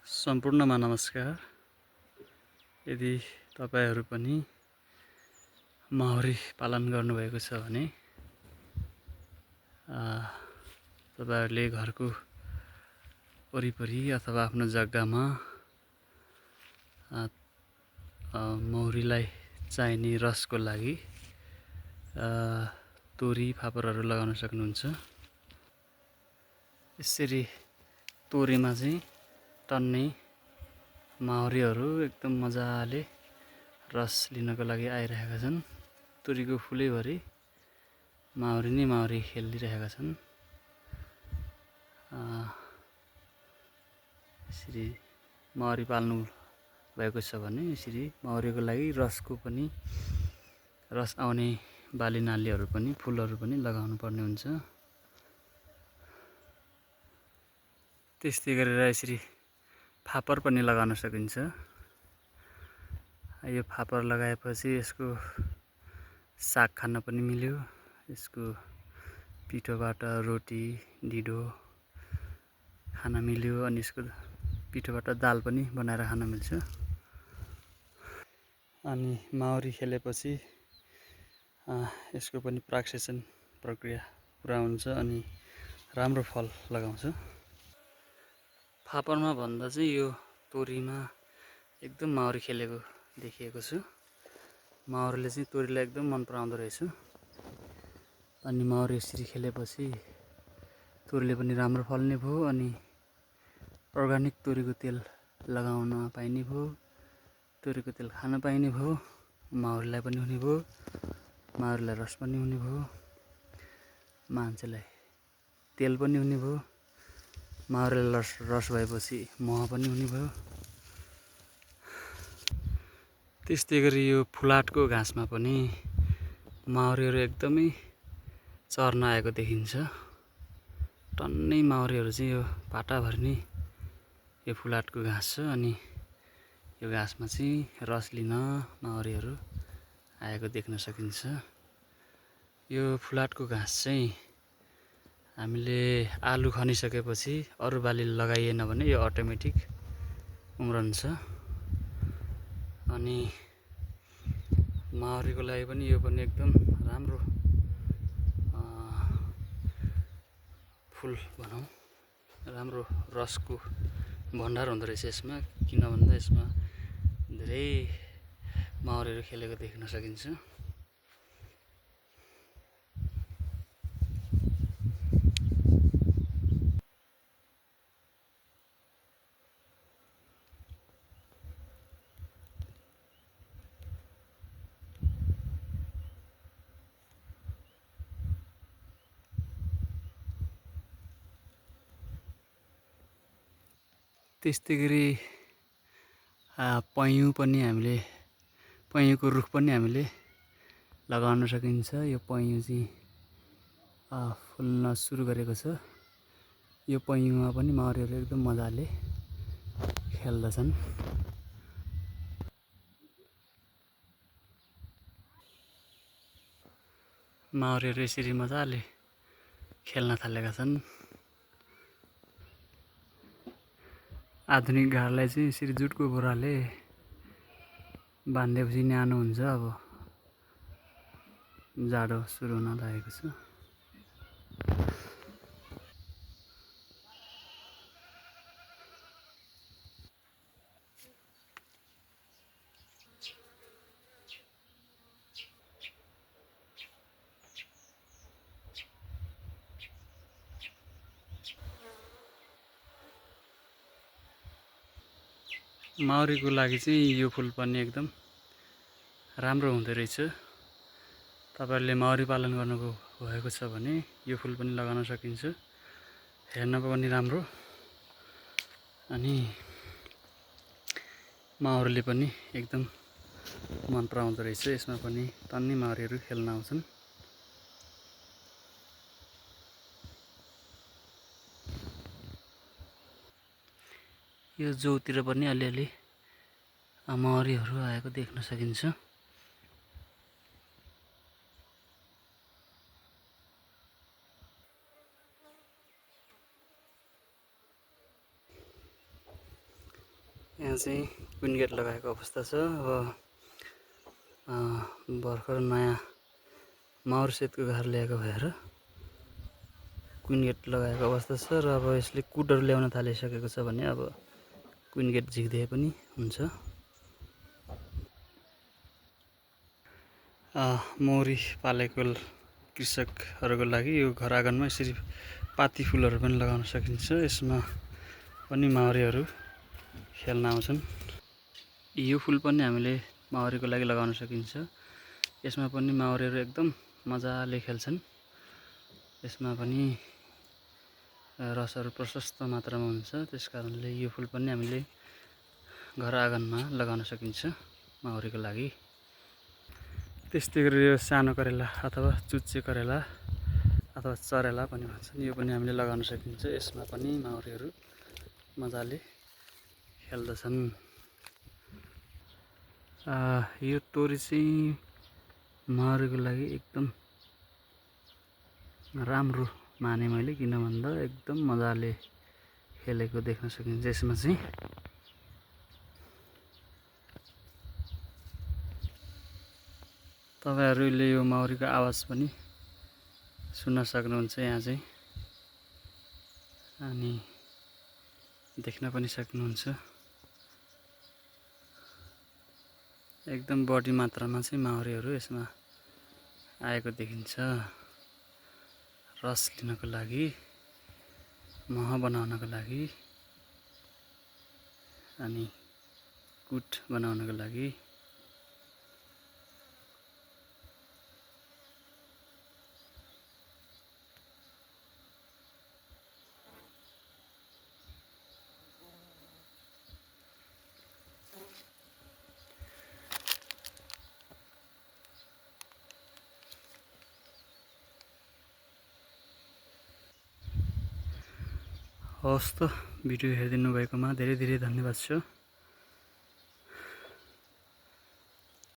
सम्पूर्णमा नमस्कार। यदि तपाईहरू पनि माउरी पालन गर्नुभएको छ भने तपाईहरूले घरको वरिपरि अथवा आफ्नो जग्गामा मौरीलाई चाहिने रसको लागि तोरी फापरहरू लगाउन सक्नुहुन्छ। यसरी तोरीमा चाहिँ टन्नै माउरीहरू एकदम मजाले रस लिनको लागि आइरहेका छन्। तोरीको फुलैभरि माउरी नै माउरी खेलिरहेका छन्। यसरी माउरी पाल्नु भएको छ भने यसरी माउरीको लागि रस आउने बाली नालीहरू पनि फुलहरू पनि लगाउनु पर्ने हुन्छ। त्यस्तै गरेर यसरी फापर पनि लगाउन सकिन्छ। यो फापर लगाएपछि यसको साग खान पनि मिल्यो। यसको पिठोबाट रोटी ढिँडो खान मिल्यो अनि यसको पिठोबाट दाल पनि बनाएर खान मिल्छ। अनि माउरी खेलेपछि यसको पनि प्राक्सेसन प्रक्रिया पुरा हुन्छ अनि राम्रो फल लगाउँछ। फापरमा भन्दा चाहिँ यो तोरीमा एकदम माउरी खेलेको देखिएको छु। माउरीले चाहिँ तोरीलाई एकदम मन पराउँदो रहेछ। अनि माउरी यसरी खेलेपछि तोरीले पनि राम्रो फल्ने भयो अनि अर्ग्यानिक तोरीको तेल लगाउन पाइने भयो। तोरीको तेल खान पाइने भयो। माउरीलाई पनि हुने भयो। माउरीलाई रस पनि हुने भयो। मान्छेलाई तेल पनि हुने भयो। माउरीलाई रस भएपछि मह पनि हुने भयो। त्यस्तै गरी यो फुलाटको घाँसमा पनि माउरीहरू एकदमै चर्न आएको देखिन्छ। टन्नै माउरीहरू चाहिँ यो पाटाभरि नै यो फुलाटको घाँस छ अनि यो घाँसमा चाहिँ रस लिन माउरीहरू आएको देख्न सकिन्छ। यो फुलाटको घाँस चाहिँ हामीले आलु खनिसकेपछि अरू बाली लगाइएन भने यो अटोमेटिक उम्रन्छ। अनि माउरीको लागि पनि यो पनि एकदम राम्रो फुल भनौँ, राम्रो रसको भण्डार हुँदो रहेछ यसमा। किन भन्दा यसमा धेरै माउरीहरू खेलेको देख्न सकिन्छ। त्यस्तै गरी पयौँको रुख पनि हामीले लगाउन सकिन्छ। यो पयौँ चाहिँ फुल्न सुरु गरेको छ। यो पयौँमा पनि माउरीहरू एकदम मजाले खेल्दछन्। माउरीहरू यसरी मजाले खेल्न थालेका छन्। आधुनिक घरलाई चाहिँ यसरी जुटको बोराले बाँधेपछि न्यानो हुन्छ। अब जाडो सुरु हुन लागेको छ। माउरीको लागि चाहिँ यो फुल पनि एकदम राम्रो हुँदो रहेछ। तपाईहरुले माउरी पालन गर्नुभएको छ भने यो फुल पनि लगाउन सकिन्छ। हेर्न पनि राम्रो अनि माउरीले पनि एकदम मन पराउँदो रहेछ। यसमा पनि टन्नै माउरीहरू खेल्न आउँछन्। यो जौतिर पनि अलिअलि माउरीहरू आएको देख्न सकिन्छ। यहाँ चाहिँ क्विन गेट लगाएको अवस्था छ। अब भर्खर नयाँ माउर सेतको घर ल्याएको भएर क्विन गेट लगाएको अवस्था छ र अब यसले कुटहरू ल्याउन थालिसकेको छ भने अब क्विन गेट झिक्दिए पनि हुन्छ। मौरी पालेको कृषकहरूको लागि यो घर आँगनमा यसरी पाती फुलहरू पनि लगाउन सकिन्छ। यसमा पनि माउरीहरू खेल्न आउँछन्। यो फुल पनि हामीले माउरीको लागि लगाउन सकिन्छ। यसमा पनि माउरीहरू एकदम मजाले खेल्छन्। यसमा पनि रसहरू प्रशस्त मात्रामा हुन्छ, त्यसकारणले यो फुल पनि हामीले घर आँगनमा लगाउन सकिन्छ माउरीको लागि। त्यस्तै गरेर यो सानो करेला अथवा चुच्चे करेला अथवा चरेला पनि भन्छन्, यो पनि हामीले लगाउन सकिन्छ। यसमा पनि माउरीहरू मजाले खेल्दछन्। यो तोरी चाहिँ माउरीको लागि एकदम राम्रो माने मैले, किन भन्दा एकदम मजाले खेलेको देख्न सकिन्छ। यसमा चाहिँ तपाईहरूले यो माउरीको आवाज पनि सुन्न सक्नुहुन्छ यहाँ चाहिँ, अनि देख्न पनि सक्नुहुन्छ। एकदम बढी मात्रामा चाहिँ माउरीहरू यसमा आएको देखिन्छ रस लिनको लागि, मह बनाउनको लागि अनि कुट बनाउनको लागि। हवस् त, भिडियो हेरिदिनु भएकोमा धेरै धेरै धन्यवाद छ।